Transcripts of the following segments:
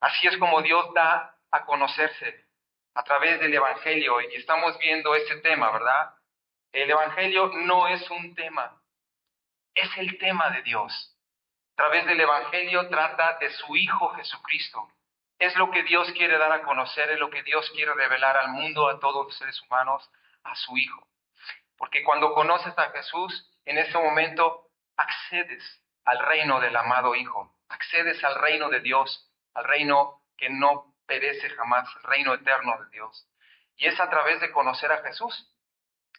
Así es como Dios da a conocerse a través del Evangelio. Y estamos viendo ese tema, ¿verdad? El Evangelio no es un tema, es el tema de Dios. A través del Evangelio trata de su Hijo Jesucristo. Es lo que Dios quiere dar a conocer, es lo que Dios quiere revelar al mundo, a todos los seres humanos, a su Hijo. Porque cuando conoces a Jesús, en ese momento accedes al reino del amado Hijo, accedes al reino de Dios, al reino que no perece jamás, el reino eterno de Dios. Y es a través de conocer a Jesús.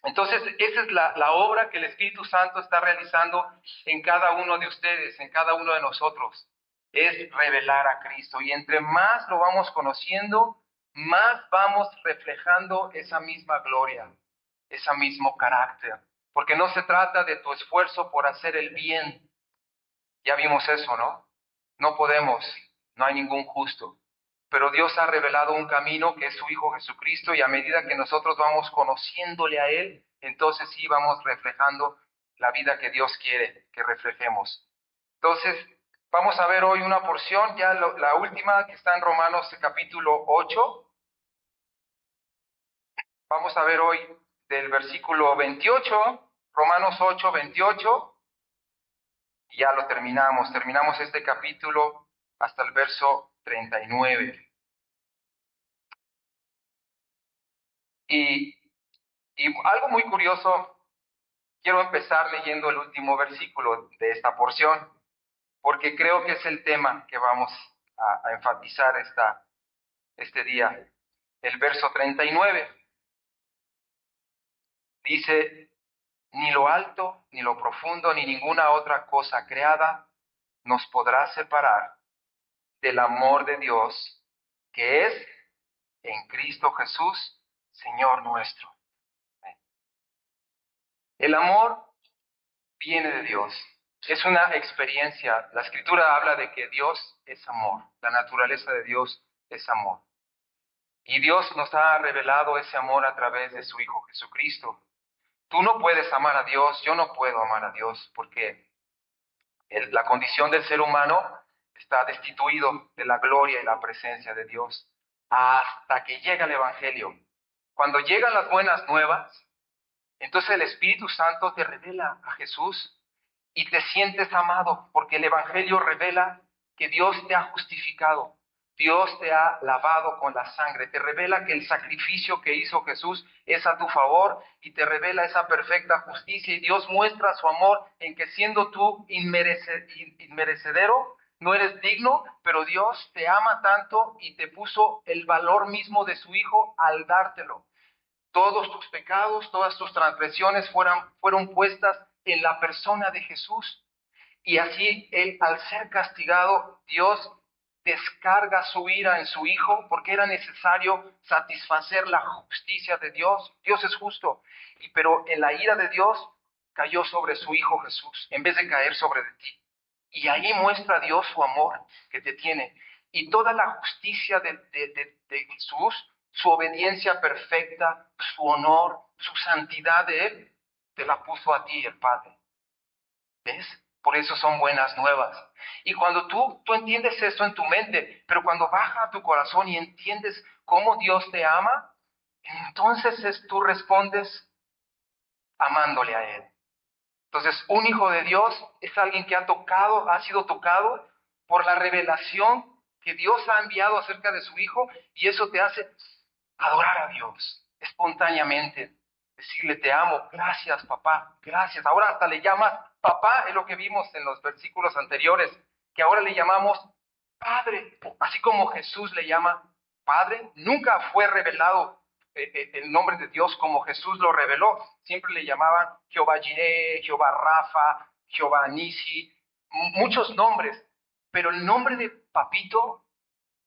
Entonces, esa es la obra que el Espíritu Santo está realizando en cada uno de ustedes, en cada uno de nosotros. Es revelar a Cristo. Y entre más lo vamos conociendo, más vamos reflejando esa misma gloria, ese mismo carácter. Porque no se trata de tu esfuerzo por hacer el bien. Ya vimos eso, ¿no? No podemos, no hay ningún justo. Pero Dios ha revelado un camino que es su Hijo Jesucristo, y a medida que nosotros vamos conociéndole a Él, entonces sí vamos reflejando la vida que Dios quiere que reflejemos. Entonces, vamos a ver hoy una porción, ya la última, que está en Romanos capítulo 8. Vamos a ver hoy del versículo 28, Romanos 8, 28, y ya lo terminamos. Terminamos este capítulo hasta el verso 39. Y algo muy curioso, quiero empezar leyendo el último versículo de esta porción, porque creo que es el tema que vamos a enfatizar este día. El verso 39 dice: ni lo alto, ni lo profundo, ni ninguna otra cosa creada nos podrá separar del amor de Dios, que es en Cristo Jesús, Señor nuestro. El amor viene de Dios. Es una experiencia. La Escritura habla de que Dios es amor. La naturaleza de Dios es amor. Y Dios nos ha revelado ese amor a través de su Hijo Jesucristo. Tú no puedes amar a Dios, yo no puedo amar a Dios, porque la condición del ser humano está destituido de la gloria y la presencia de Dios hasta que llega el Evangelio. Cuando llegan las buenas nuevas, entonces el Espíritu Santo te revela a Jesús y te sientes amado, porque el Evangelio revela que Dios te ha justificado, Dios te ha lavado con la sangre, te revela que el sacrificio que hizo Jesús es a tu favor y te revela esa perfecta justicia, y Dios muestra su amor en que, siendo tú inmerecedero, no eres digno, pero Dios te ama tanto y te puso el valor mismo de su Hijo al dártelo. Todos tus pecados, todas tus transgresiones fueron puestas en la persona de Jesús. Y así él, al ser castigado, Dios descarga su ira en su Hijo, porque era necesario satisfacer la justicia de Dios. Dios es justo, pero en la ira de Dios cayó sobre su Hijo Jesús, en vez de caer sobre de ti. Y ahí muestra Dios su amor que te tiene. Y toda la justicia de Jesús, su obediencia perfecta, su honor, su santidad de Él, te la puso a ti el Padre. ¿Ves? Por eso son buenas nuevas. Y cuando tú entiendes eso en tu mente, pero cuando baja a tu corazón y entiendes cómo Dios te ama, entonces tú respondes amándole a Él. Entonces, un hijo de Dios es alguien que ha sido tocado por la revelación que Dios ha enviado acerca de su Hijo, y eso te hace adorar a Dios espontáneamente, decirle: te amo, gracias papá, gracias. Ahora hasta le llamas papá, es lo que vimos en los versículos anteriores, que ahora le llamamos Padre, así como Jesús le llama Padre. Nunca fue revelado el nombre de Dios como Jesús lo reveló. Siempre le llamaban Jehová Jireh, Jehová Rafa, Jehová Nisi, muchos nombres, pero el nombre de papito,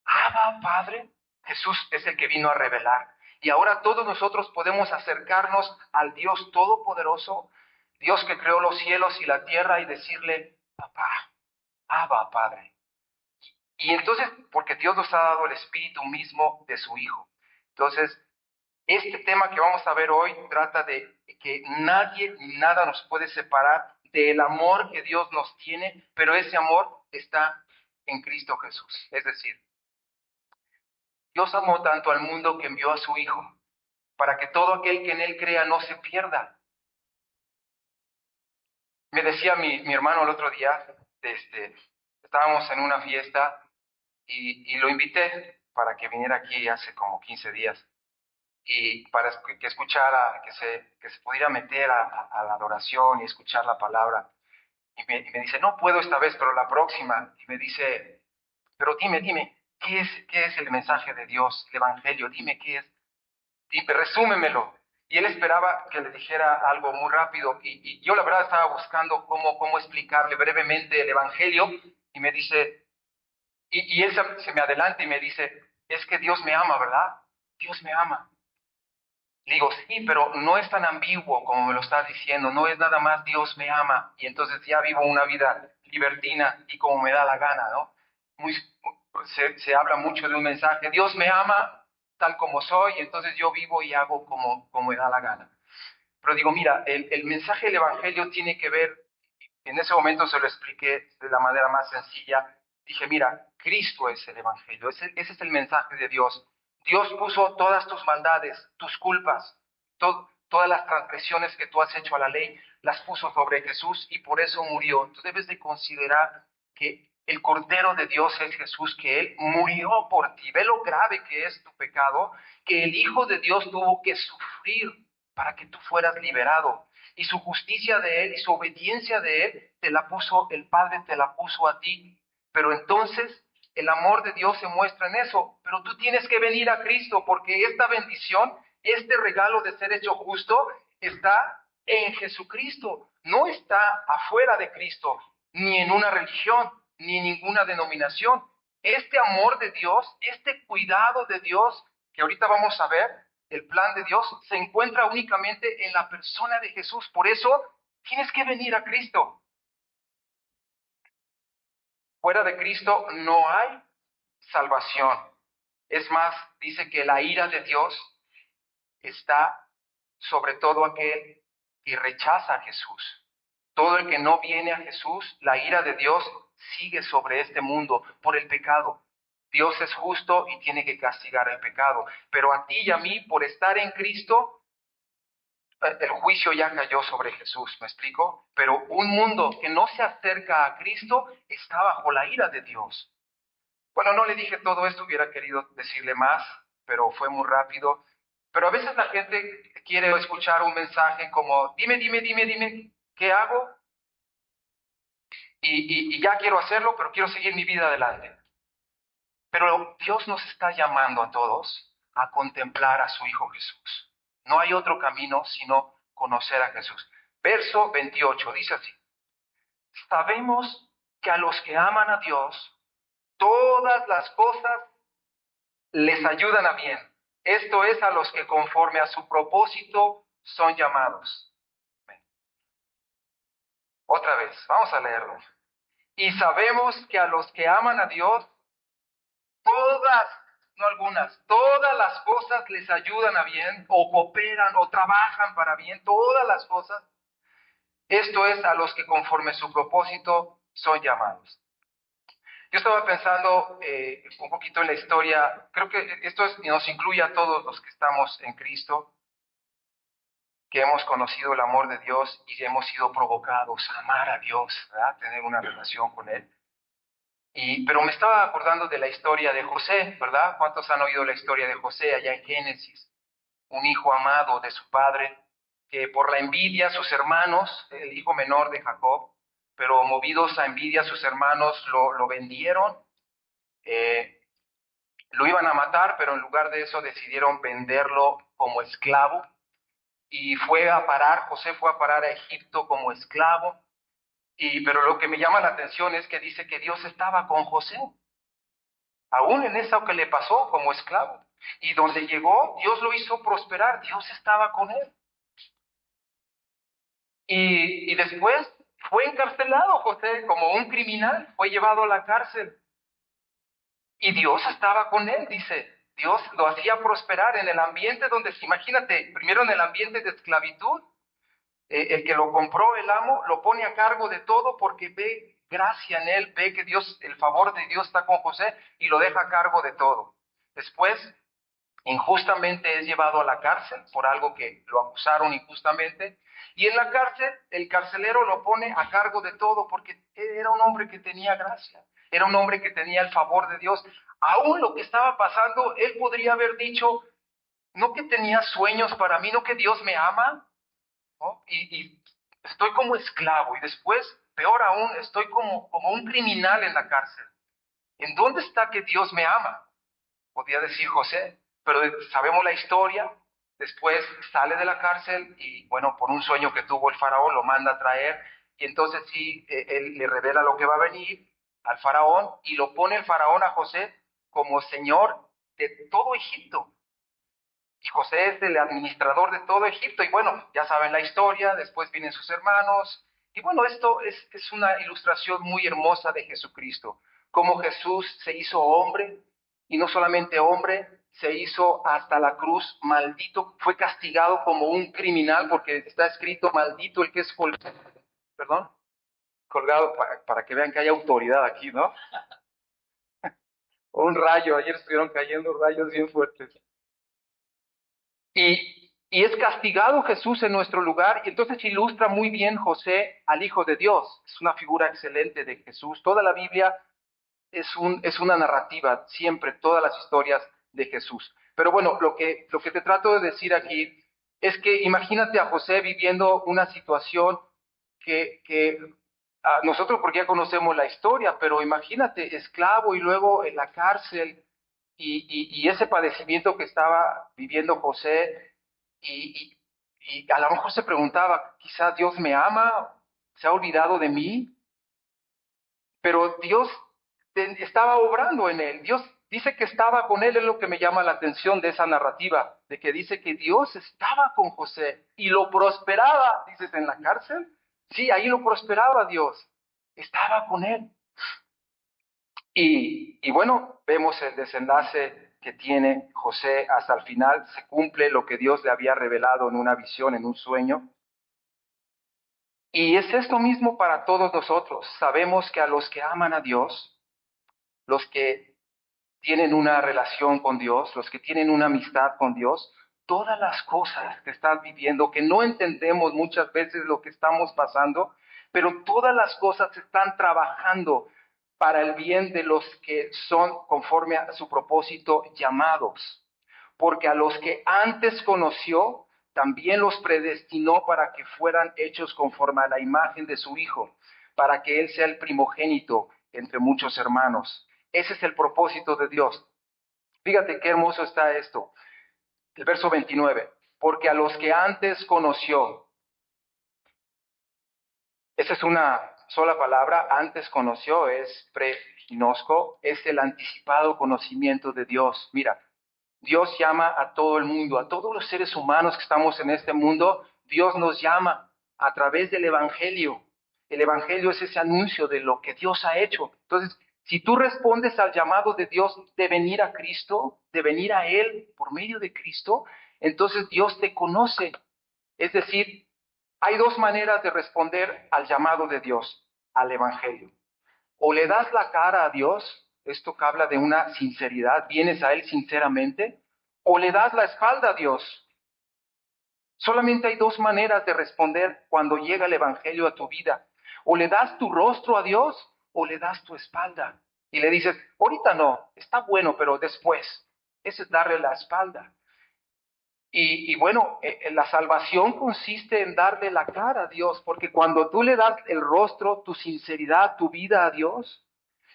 Abba, Padre, Jesús es el que vino a revelar. Y ahora todos nosotros podemos acercarnos al Dios Todopoderoso, Dios que creó los cielos y la tierra, y decirle: papá, Abba, Padre. Y entonces, porque Dios nos ha dado el Espíritu mismo de su Hijo. Entonces, este tema que vamos a ver hoy trata de que nadie ni nada nos puede separar del amor que Dios nos tiene, pero ese amor está en Cristo Jesús. Es decir, Dios amó tanto al mundo que envió a su Hijo, para que todo aquel que en Él crea no se pierda. Me decía mi hermano el otro día, estábamos en una fiesta y lo invité para que viniera aquí hace como 15 días y para que escuchara, que se pudiera meter a la adoración y escuchar la palabra. Y me dice, no puedo esta vez, pero la próxima. Y me dice, pero dime, qué es el mensaje de Dios, el Evangelio? Dime qué es. Dime, resúmemelo. Y él esperaba que le dijera algo muy rápido. Y yo la verdad estaba buscando cómo explicarle brevemente el Evangelio. Y me dice, y él se me adelanta y me dice, es que Dios me ama, ¿verdad? Dios me ama. Le digo, sí, pero no es tan ambiguo como me lo estás diciendo, no es nada más Dios me ama y entonces ya vivo una vida libertina y como me da la gana, ¿no? Muy, se habla mucho de un mensaje, Dios me ama tal como soy, entonces yo vivo y hago como me da la gana. Pero digo, mira, el mensaje del Evangelio tiene que ver, en ese momento se lo expliqué de la manera más sencilla, dije, mira, Cristo es el Evangelio, ese es el mensaje de Dios. Dios puso todas tus maldades, tus culpas, todas las transgresiones que tú has hecho a la ley, las puso sobre Jesús y por eso murió. Tú debes de considerar que el Cordero de Dios es Jesús, que Él murió por ti. Ve lo grave que es tu pecado, que el Hijo de Dios tuvo que sufrir para que tú fueras liberado. Y su justicia de Él y su obediencia de Él te la puso, el Padre te la puso a ti. Pero entonces el amor de Dios se muestra en eso. Pero tú tienes que venir a Cristo porque esta bendición, este regalo de ser hecho justo, está en Jesucristo. No está afuera de Cristo, ni en una religión, ni en ninguna denominación. Este amor de Dios, este cuidado de Dios, que ahorita vamos a ver, el plan de Dios, se encuentra únicamente en la persona de Jesús. Por eso tienes que venir a Cristo. Fuera de Cristo no hay salvación. Es más, dice que la ira de Dios está sobre todo aquel que rechaza a Jesús. Todo el que no viene a Jesús, la ira de Dios sigue sobre este mundo por el pecado. Dios es justo y tiene que castigar el pecado. Pero a ti y a mí, por estar en Cristo, el juicio ya cayó sobre Jesús, ¿me explico? Pero un mundo que no se acerca a Cristo está bajo la ira de Dios. Bueno, no le dije todo esto, hubiera querido decirle más, pero fue muy rápido. Pero a veces la gente quiere escuchar un mensaje como, dime, ¿qué hago? Y ya quiero hacerlo, pero quiero seguir mi vida adelante. Pero Dios nos está llamando a todos a contemplar a su Hijo Jesús. No hay otro camino sino conocer a Jesús. Verso 28 dice así, sabemos que a los que aman a Dios, todas las cosas les ayudan a bien. Esto es a los que conforme a su propósito son llamados. Otra vez, vamos a leerlo. Y sabemos que a los que aman a Dios, todas, no algunas, todas las cosas les ayudan a bien, o cooperan, o trabajan para bien, todas las cosas. Esto es a los que conforme a su propósito son llamados. Yo estaba pensando un poquito en la historia, creo que nos incluye a todos los que estamos en Cristo, que hemos conocido el amor de Dios y hemos sido provocados a amar a Dios, ¿verdad? Tener una relación con Él. Pero me estaba acordando de la historia de José, ¿verdad? ¿Cuántos han oído la historia de José allá en Génesis? Un hijo amado de su padre, que por la envidia sus hermanos, el hijo menor de Jacob, pero movidos a envidia sus hermanos lo vendieron, lo iban a matar, pero en lugar de eso decidieron venderlo como esclavo. Y José fue a parar a Egipto como esclavo. Pero lo que me llama la atención es que dice que Dios estaba con José, aún en eso que le pasó como esclavo. Y donde llegó, Dios lo hizo prosperar, Dios estaba con él. Y después fue encarcelado José como un criminal, fue llevado a la cárcel. Y Dios estaba con él, dice. Dios lo hacía prosperar en el ambiente donde, imagínate, primero en el ambiente de esclavitud, el que lo compró, el amo, lo pone a cargo de todo porque ve gracia en él, ve que Dios, el favor de Dios está con José y lo deja a cargo de todo. Después, injustamente es llevado a la cárcel por algo que lo acusaron injustamente. Y en la cárcel, el carcelero lo pone a cargo de todo porque era un hombre que tenía gracia, era un hombre que tenía el favor de Dios. Aún lo que estaba pasando, él podría haber dicho, no que tenía sueños para mí, no que Dios me ama, ¿no? Y estoy como esclavo y después, peor aún, estoy como un criminal en la cárcel. ¿En dónde está que Dios me ama? Podía decir José, pero sabemos la historia. Después sale de la cárcel y, bueno, por un sueño que tuvo el faraón, lo manda a traer. Y entonces sí, él le revela lo que va a venir al faraón y lo pone el faraón a José como señor de todo Egipto. Y José es el administrador de todo Egipto. Y bueno, ya saben la historia, después vienen sus hermanos. Y bueno, esto es una ilustración muy hermosa de Jesucristo. Cómo Jesús se hizo hombre, y no solamente hombre, se hizo hasta la cruz maldito, fue castigado como un criminal, porque está escrito maldito el que es colgado, perdón, colgado para que vean que hay autoridad aquí, ¿no? Un rayo, ayer estuvieron cayendo rayos bien fuertes. Y es castigado Jesús en nuestro lugar, y entonces ilustra muy bien José al Hijo de Dios. Es una figura excelente de Jesús. Toda la Biblia es una narrativa, siempre, todas las historias de Jesús. Pero bueno, lo que te trato de decir aquí es que imagínate a José viviendo una situación que nosotros porque ya conocemos la historia, pero imagínate esclavo y luego en la cárcel y ese padecimiento que estaba viviendo José y, y a lo mejor se preguntaba, quizás Dios me ama, se ha olvidado de mí, pero Dios estaba obrando en él. Dios dice que estaba con él, es lo que me llama la atención de esa narrativa, de que dice que Dios estaba con José y lo prosperaba, dices, en la cárcel. Sí, ahí lo prosperaba Dios, estaba con él. Y bueno, vemos el desenlace que tiene José hasta el final, se cumple lo que Dios le había revelado en una visión, en un sueño. Y es esto mismo para todos nosotros. Sabemos que a los que aman a Dios, los que tienen una relación con Dios, los que tienen una amistad con Dios, todas las cosas que estás viviendo, que no entendemos muchas veces lo que estamos pasando, pero todas las cosas están trabajando para el bien de los que son conforme a su propósito llamados. Porque a los que antes conoció, también los predestinó para que fueran hechos conforme a la imagen de su Hijo, para que Él sea el primogénito entre muchos hermanos. Ese es el propósito de Dios. Fíjate qué hermoso está esto. El verso 29. Porque a los que antes conoció, esa es una sola palabra, antes conoció, es pre-ginosco, es el anticipado conocimiento de Dios. Mira, Dios llama a todo el mundo, a todos los seres humanos que estamos en este mundo, Dios nos llama a través del Evangelio. El Evangelio es ese anuncio de lo que Dios ha hecho. Entonces, si tú respondes al llamado de Dios de venir a Cristo, de venir a Él por medio de Cristo, entonces Dios te conoce. Es decir, hay dos maneras de responder al llamado de Dios, al Evangelio. O le das la cara a Dios, esto que habla de una sinceridad, vienes a Él sinceramente, o le das la espalda a Dios. Solamente hay dos maneras de responder cuando llega el Evangelio a tu vida. O le das tu rostro a Dios o le das tu espalda. Y le dices, ahorita no, está bueno, pero después. Ese es darle la espalda. Y bueno, la salvación consiste en darle la cara a Dios, porque cuando tú le das el rostro, tu sinceridad, tu vida a Dios,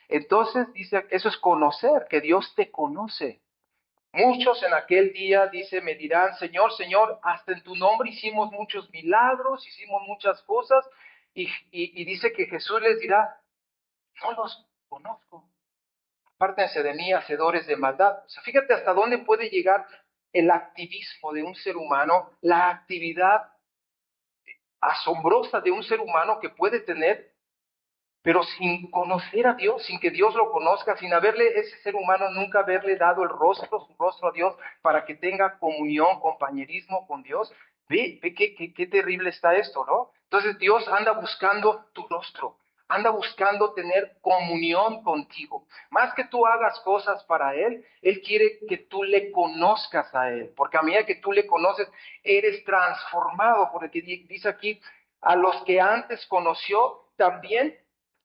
entonces dice, eso es conocer, que Dios te conoce. Muchos en aquel día, dice, me dirán, Señor, Señor, hasta en tu nombre hicimos muchos milagros, hicimos muchas cosas, y dice que Jesús les dirá, no los conozco, apártense de mí, hacedores de maldad. O sea, fíjate hasta dónde puede llegar el activismo de un ser humano, la actividad asombrosa de un ser humano que puede tener, pero sin conocer a Dios, sin que Dios lo conozca, sin haberle, ese ser humano nunca haberle dado el rostro, su rostro a Dios, para que tenga comunión, compañerismo con Dios. Ve qué terrible está esto, ¿no? Entonces Dios anda buscando tu rostro, anda buscando tener comunión contigo. Más que tú hagas cosas para Él quiere que tú le conozcas a Él, porque a medida que tú le conoces, eres transformado, porque dice aquí, a los que antes conoció, también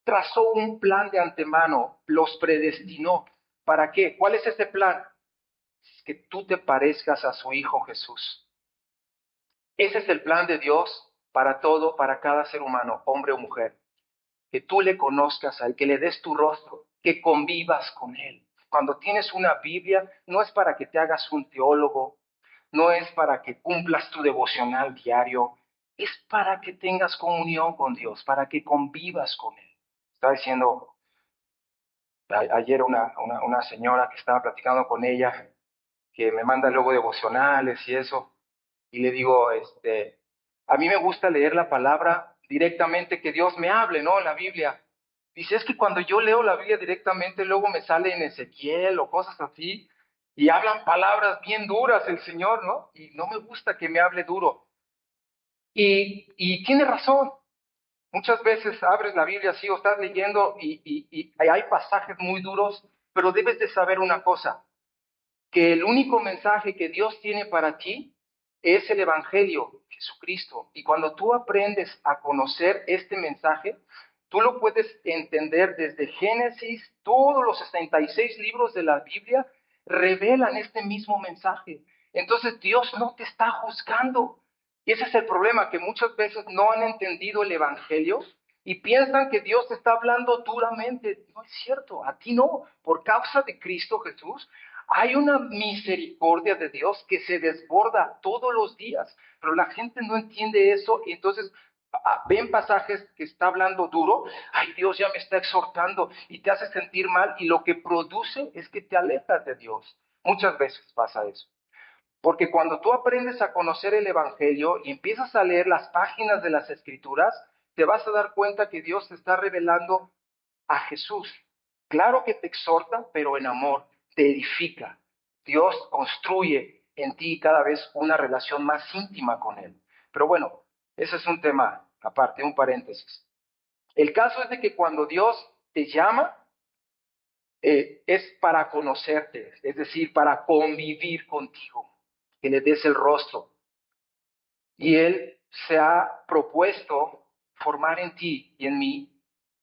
trazó un plan de antemano, los predestinó. ¿Para qué? ¿Cuál es ese plan? Es que tú te parezcas a su Hijo Jesús. Ese es el plan de Dios para todo, para cada ser humano, hombre o mujer. Que tú le conozcas a Él, que le des tu rostro, que convivas con Él. Cuando tienes una Biblia, no es para que te hagas un teólogo, no es para que cumplas tu devocional diario, es para que tengas comunión con Dios, para que convivas con Él. Estaba diciendo ayer una señora que estaba platicando con ella, que me manda luego devocionales y eso, y le digo, a mí me gusta leer la palabra directamente, que Dios me hable, ¿no? La Biblia. Dice, es que cuando yo leo la Biblia directamente, luego me sale en Ezequiel o cosas así, y hablan palabras bien duras el Señor, ¿no? Y no me gusta que me hable duro. Y tiene razón. Muchas veces abres la Biblia así o estás leyendo y hay pasajes muy duros, pero debes de saber una cosa, que el único mensaje que Dios tiene para ti es el Evangelio, Jesucristo. Y cuando tú aprendes a conocer este mensaje, tú lo puedes entender desde Génesis, todos los 66 libros de la Biblia revelan este mismo mensaje. Entonces Dios no te está juzgando. Y ese es el problema, que muchas veces no han entendido el Evangelio y piensan que Dios te está hablando duramente. No es cierto, a ti no. Por causa de Cristo Jesús, hay una misericordia de Dios que se desborda todos los días, pero la gente no entiende eso y entonces ven pasajes que está hablando duro, ay, Dios ya me está exhortando y te hace sentir mal, y lo que produce es que te alejas de Dios. Muchas veces pasa eso. Porque cuando tú aprendes a conocer el Evangelio y empiezas a leer las páginas de las Escrituras, te vas a dar cuenta que Dios te está revelando a Jesús. Claro que te exhorta, pero en amor, te edifica. Dios construye en ti cada vez una relación más íntima con Él. Pero bueno, ese es un tema aparte, un paréntesis. El caso es de que cuando Dios te llama, es para conocerte, es decir, para convivir contigo, que le des el rostro. Y Él se ha propuesto formar en ti y en mí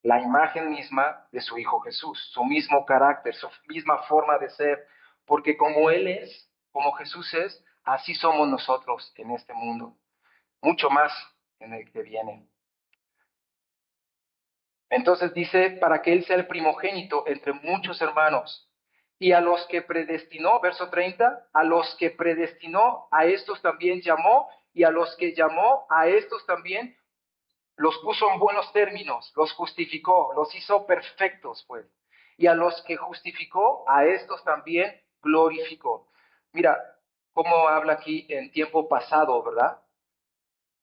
la imagen misma de su Hijo Jesús, su mismo carácter, su misma forma de ser, porque como Él es, como Jesús es, así somos nosotros en este mundo, mucho más en el que viene. Entonces dice, para que Él sea el primogénito entre muchos hermanos. Y a los que predestinó, verso 30, a los que predestinó, a estos también llamó, y a los que llamó, a estos también los puso en buenos términos, los justificó, los hizo perfectos, pues. Y a los que justificó, a estos también glorificó. Mira cómo habla aquí en tiempo pasado, ¿verdad?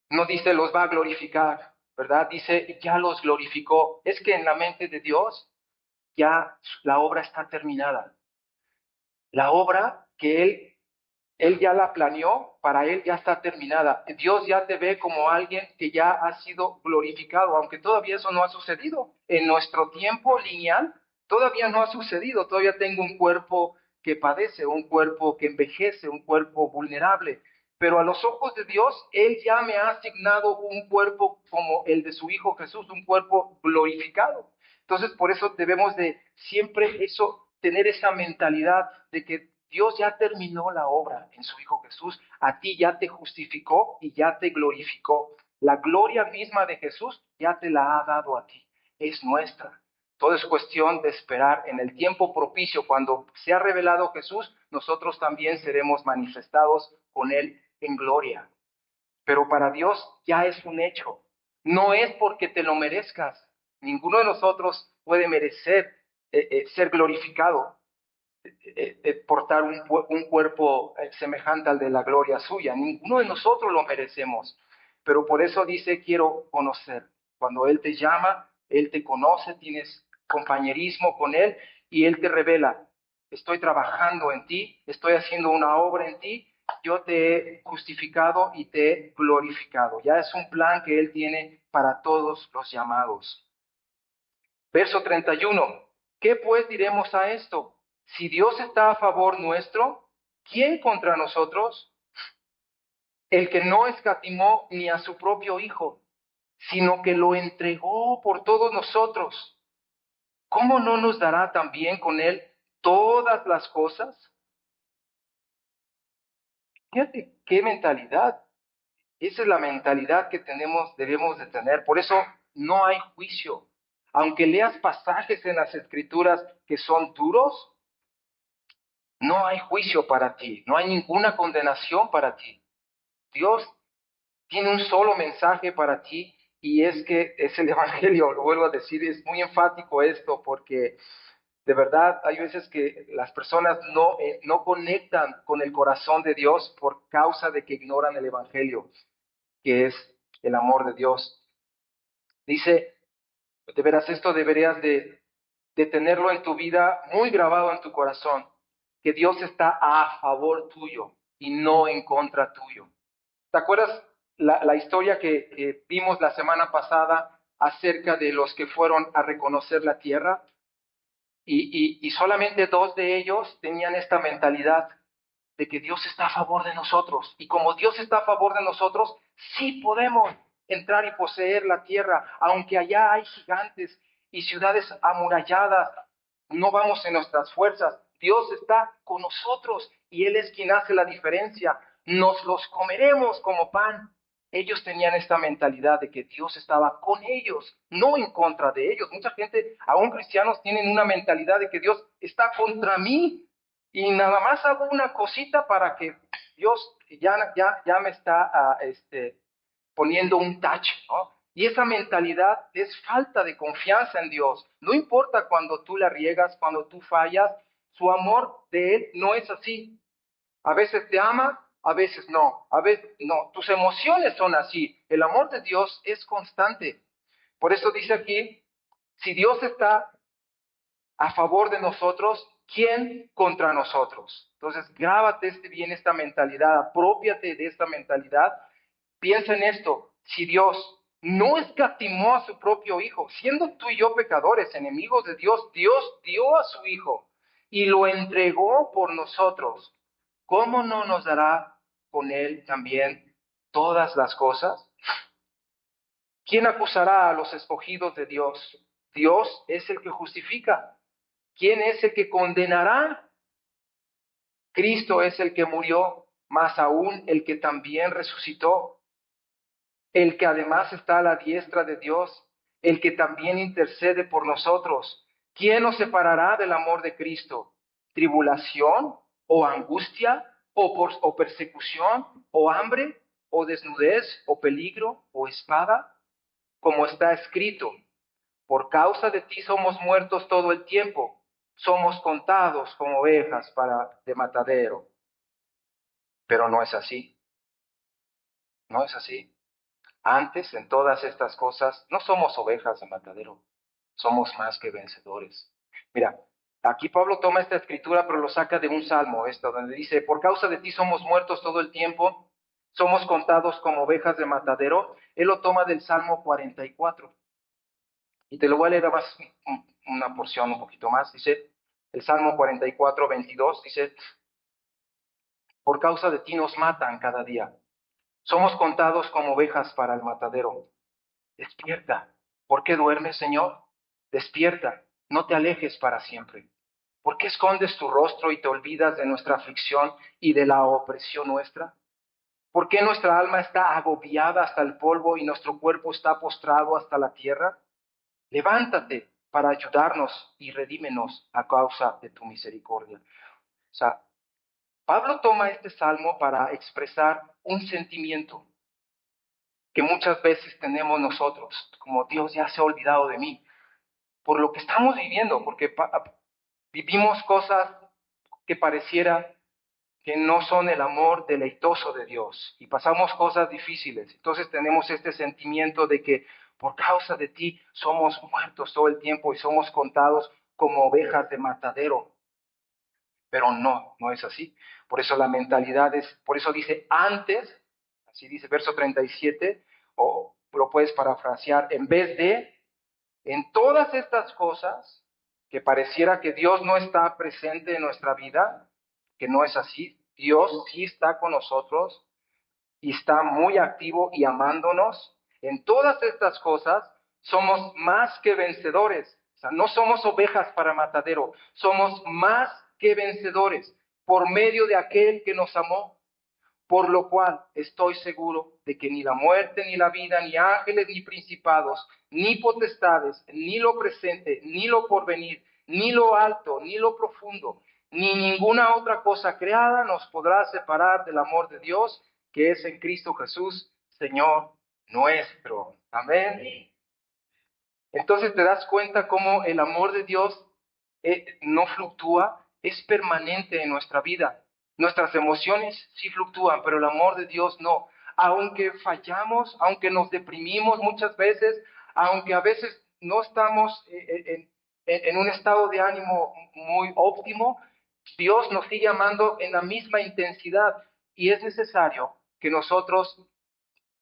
No dice los va a glorificar, ¿verdad? Dice ya los glorificó. Es que en la mente de Dios ya la obra está terminada. La obra que Él ya la planeó, para Él ya está terminada. Dios ya te ve como alguien que ya ha sido glorificado, aunque todavía eso no ha sucedido. En nuestro tiempo lineal todavía no ha sucedido. Todavía tengo un cuerpo que padece, un cuerpo que envejece, un cuerpo vulnerable. Pero a los ojos de Dios, Él ya me ha asignado un cuerpo como el de su Hijo Jesús, un cuerpo glorificado. Entonces, por eso debemos de siempre tener esa mentalidad de que Dios ya terminó la obra en su Hijo Jesús, a ti ya te justificó y ya te glorificó. La gloria misma de Jesús ya te la ha dado a ti, es nuestra. Todo es cuestión de esperar en el tiempo propicio. Cuando se ha revelado Jesús, nosotros también seremos manifestados con Él en gloria. Pero para Dios ya es un hecho. No es porque te lo merezcas. Ninguno de nosotros puede merecer ser glorificado, portar un cuerpo semejante al de la gloria suya. Ninguno de nosotros lo merecemos. Pero por eso dice, quiero conocer. Cuando Él te llama, Él te conoce, tienes compañerismo con Él y Él te revela, estoy trabajando en ti, estoy haciendo una obra en ti, yo te he justificado y te he glorificado. Ya es un plan que Él tiene para todos los llamados. Verso 31. ¿Qué pues diremos a esto? Si Dios está a favor nuestro, ¿quién contra nosotros? El que no escatimó ni a su propio Hijo, sino que lo entregó por todos nosotros, ¿cómo no nos dará también con él todas las cosas? Fíjate qué mentalidad. Esa es la mentalidad que debemos de tener. Por eso no hay juicio. Aunque leas pasajes en las Escrituras que son duros, no hay juicio para ti. No hay ninguna condenación para ti. Dios tiene un solo mensaje para ti y es que es el Evangelio. Lo vuelvo a decir, es muy enfático esto porque de verdad hay veces que las personas no conectan con el corazón de Dios por causa de que ignoran el Evangelio, que es el amor de Dios. Dice, de veras, esto deberías de tenerlo en tu vida muy grabado en tu corazón, que Dios está a favor tuyo y no en contra tuyo. ¿Te acuerdas la historia que vimos la semana pasada acerca de los que fueron a reconocer la tierra? Y solamente dos de ellos tenían esta mentalidad de que Dios está a favor de nosotros. Y como Dios está a favor de nosotros, sí podemos entrar y poseer la tierra, aunque allá hay gigantes y ciudades amuralladas. No vamos en nuestras fuerzas. Dios está con nosotros y Él es quien hace la diferencia. Nos los comeremos como pan. Ellos tenían esta mentalidad de que Dios estaba con ellos, no en contra de ellos. Mucha gente, aún cristianos, tienen una mentalidad de que Dios está contra mí y nada más hago una cosita para que Dios ya me está poniendo un tache, ¿no? Y esa mentalidad es falta de confianza en Dios. No importa cuando tú la riegas, cuando tú fallas, su amor de Él no es así. A veces te ama, a veces no. A veces no. Tus emociones son así. El amor de Dios es constante. Por eso dice aquí, si Dios está a favor de nosotros, ¿quién contra nosotros? Entonces, grábate bien esta mentalidad, apropiate de esta mentalidad. Piensa en esto, si Dios no escatimó a su propio Hijo, siendo tú y yo pecadores, enemigos de Dios, Dios dio a su Hijo y lo entregó por nosotros, ¿cómo no nos dará con Él también todas las cosas? ¿Quién acusará a los escogidos de Dios? Dios es el que justifica. ¿Quién es el que condenará? Cristo es el que murió, más aún el que también resucitó, el que además está a la diestra de Dios, el que también intercede por nosotros. ¿Quién nos separará del amor de Cristo? ¿Tribulación o angustia o persecución o hambre o desnudez o peligro o espada? Como está escrito, por causa de ti somos muertos todo el tiempo, somos contados como ovejas de matadero. Pero no es así, no es así. Antes, en todas estas cosas, no somos ovejas de matadero, somos más que vencedores. Mira, aquí Pablo toma esta escritura, pero lo saca de un salmo, donde dice, por causa de ti somos muertos todo el tiempo, somos contados como ovejas de matadero. Él lo toma del Salmo 44. Y te lo voy a leer más, una porción un poquito más. Dice, el Salmo 44, 22, dice, por causa de ti nos matan cada día. Somos contados como ovejas para el matadero. Despierta. ¿Por qué duermes, Señor? Despierta. No te alejes para siempre. ¿Por qué escondes tu rostro y te olvidas de nuestra aflicción y de la opresión nuestra? ¿Por qué nuestra alma está agobiada hasta el polvo y nuestro cuerpo está postrado hasta la tierra? Levántate para ayudarnos y redímenos a causa de tu misericordia. O sea, Pablo toma este salmo para expresar un sentimiento que muchas veces tenemos nosotros, como Dios ya se ha olvidado de mí, por lo que estamos viviendo, porque vivimos cosas que pareciera que no son el amor deleitoso de Dios y pasamos cosas difíciles. Entonces tenemos este sentimiento de que por causa de ti somos muertos todo el tiempo y somos contados como ovejas de matadero. Pero no es así. Por eso la mentalidad por eso dice antes, así dice verso 37, o lo puedes parafrasear, en vez de, En todas estas cosas, que pareciera que Dios no está presente en nuestra vida, que no es así, Dios sí está con nosotros y está muy activo y amándonos. En todas estas cosas somos más que vencedores. O sea, no somos ovejas para matadero, somos más que vencedores por medio de aquel que nos amó. Por lo cual estoy seguro de que ni la muerte, ni la vida, ni ángeles, ni principados, ni potestades, ni lo presente, ni lo porvenir, ni lo alto, ni lo profundo, ni ninguna otra cosa creada nos podrá separar del amor de Dios que es en Cristo Jesús, Señor nuestro. Amén. Entonces te das cuenta cómo el amor de Dios no fluctúa, es permanente en nuestra vida. Nuestras emociones sí fluctúan, pero el amor de Dios no. Aunque fallamos, aunque nos deprimimos muchas veces, aunque a veces no estamos en un estado de ánimo muy óptimo, Dios nos sigue amando en la misma intensidad y es necesario que nosotros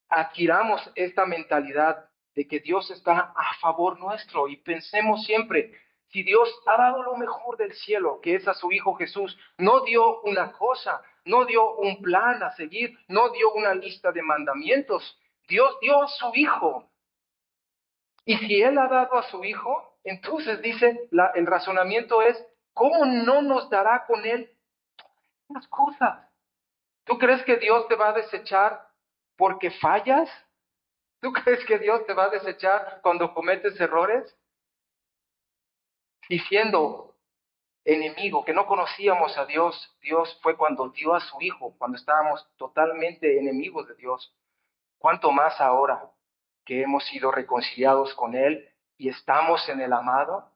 adquiramos esta mentalidad de que Dios está a favor nuestro y pensemos siempre, si Dios ha dado lo mejor del cielo, que es a su Hijo Jesús, no dio una cosa, no dio un plan a seguir, no dio una lista de mandamientos, Dios dio a su Hijo. Y si Él ha dado a su Hijo, entonces dice, el razonamiento es, ¿cómo no nos dará con Él las cosas? ¿Tú crees que Dios te va a desechar porque fallas? ¿Tú crees que Dios te va a desechar cuando cometes errores? Y siendo enemigo, que no conocíamos a Dios, Dios fue cuando dio a su Hijo, cuando estábamos totalmente enemigos de Dios. ¿Cuánto más ahora que hemos sido reconciliados con Él y estamos en el amado?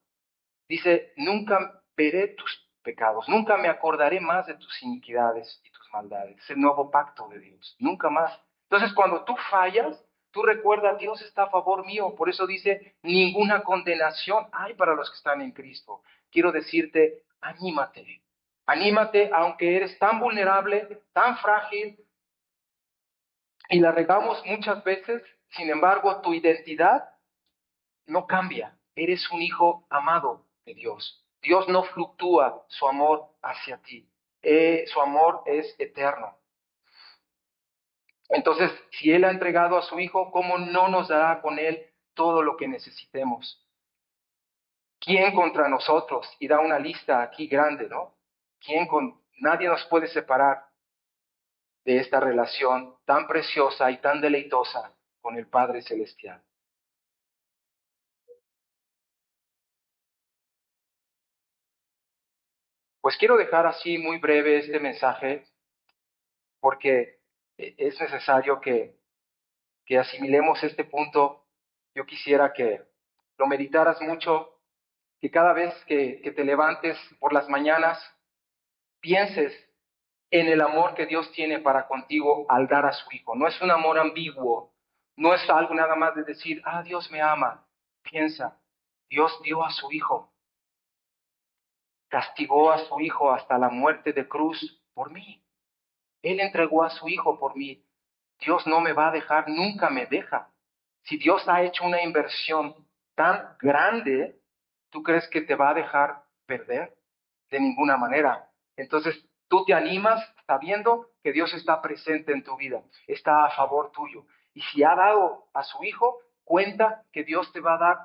Dice, nunca veré tus pecados, nunca me acordaré más de tus iniquidades y tus maldades. Es el nuevo pacto de Dios, nunca más. Entonces, cuando tú fallas, tú recuerdas, Dios está a favor mío. Por eso dice, ninguna condenación hay para los que están en Cristo. Quiero decirte, anímate. Anímate, aunque eres tan vulnerable, tan frágil, y la regamos muchas veces, sin embargo, tu identidad no cambia. Eres un hijo amado de Dios. Dios no fluctúa su amor hacia ti. Su amor es eterno. Entonces, si Él ha entregado a su Hijo, ¿cómo no nos dará con Él todo lo que necesitemos? ¿Quién contra nosotros? Y da una lista aquí grande, ¿no? Nadie nos puede separar de esta relación tan preciosa y tan deleitosa con el Padre Celestial. Pues quiero dejar así muy breve este mensaje porque es necesario que asimilemos este punto. Yo quisiera que lo meditaras mucho, que cada vez que te levantes por las mañanas, pienses en el amor que Dios tiene para contigo al dar a su Hijo. No es un amor ambiguo, no es algo nada más de decir, ah, Dios me ama. Piensa, Dios dio a su Hijo, castigó a su Hijo hasta la muerte de cruz por mí. Él entregó a su Hijo por mí. Dios no me va a dejar, nunca me deja. Si Dios ha hecho una inversión tan grande, ¿tú crees que te va a dejar perder? De ninguna manera. Entonces, tú te animas sabiendo que Dios está presente en tu vida, está a favor tuyo. Y si ha dado a su Hijo, cuenta que Dios te va a dar,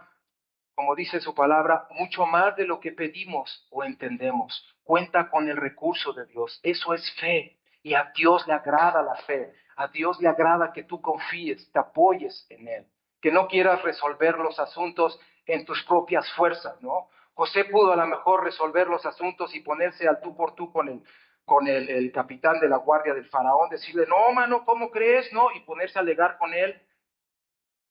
como dice su palabra, mucho más de lo que pedimos o entendemos. Cuenta con el recurso de Dios. Eso es fe. Y a Dios le agrada la fe. A Dios le agrada que tú confíes, te apoyes en Él. Que no quieras resolver los asuntos en tus propias fuerzas, ¿no? José pudo a lo mejor resolver los asuntos y ponerse al tú por tú con el capitán de la guardia del faraón, decirle, no, mano, ¿cómo crees? No, y ponerse a alegar con él,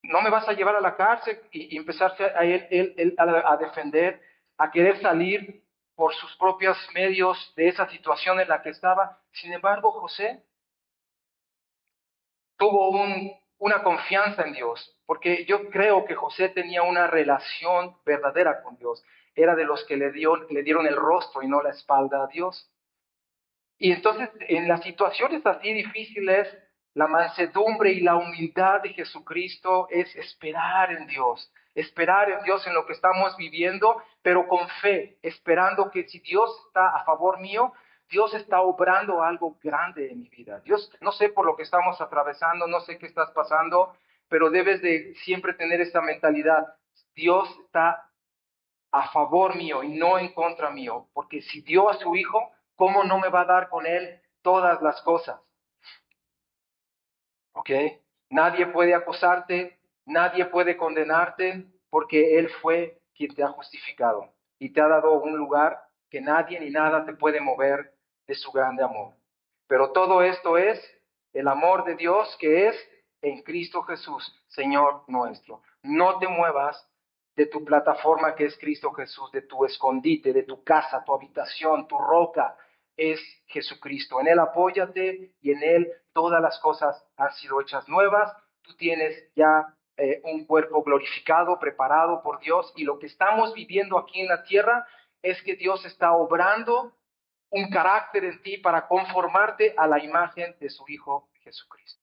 no me vas a llevar a la cárcel y empezarse a defender, a querer salir por sus propios medios de esa situación en la que estaba. Sin embargo, José tuvo una confianza en Dios, porque yo creo que José tenía una relación verdadera con Dios. Era de los que le dieron el rostro y no la espalda a Dios. Y entonces, en las situaciones así difíciles, la mansedumbre y la humildad de Jesucristo es esperar en Dios, esperar en Dios en lo que estamos viviendo, pero con fe, esperando que si Dios está a favor mío, Dios está obrando algo grande en mi vida. Dios, no sé por lo que estamos atravesando, no sé qué estás pasando, pero debes de siempre tener esta mentalidad. Dios está a favor mío y no en contra mío, porque si dio a su Hijo, ¿cómo no me va a dar con Él todas las cosas? ¿Ok? Nadie puede acusarte, nadie puede condenarte, porque Él fue quien te ha justificado y te ha dado un lugar que nadie ni nada te puede mover de su grande amor. Pero todo esto es el amor de Dios que es en Cristo Jesús, Señor nuestro. No te muevas de tu plataforma que es Cristo Jesús, de tu escondite, de tu casa, tu habitación, tu roca, es Jesucristo. En Él apóyate y en Él todas las cosas han sido hechas nuevas. Tú tienes ya un cuerpo glorificado, preparado por Dios, y lo que estamos viviendo aquí en la tierra es que Dios está obrando un carácter en ti para conformarte a la imagen de su Hijo Jesucristo.